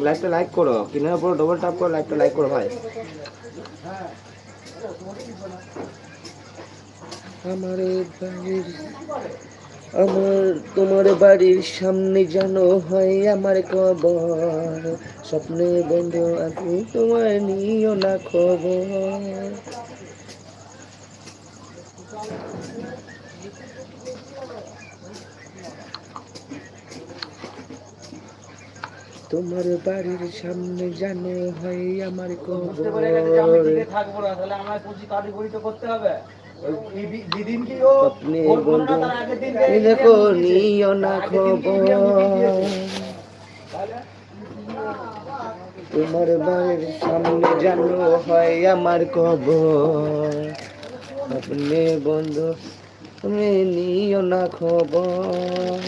লাইভটা লাইক করো, কিনার উপর ডবল ট্যাপ করো, লাইভটা লাইক করো ভাই। আমার তোমার বাড়ির সামনে জানো হয় আমার কবর, স্বপ্নে বন্ধু আমি তোমার নিও না খবর। তোমার বাড়ির সামনে জানো হয় আমার কবর, দেখো নিও না খবর। তোমার বাড়ির সামনে জানো হয় আমার কবর, আপনি বন্ধু তুমি নিও না খবর।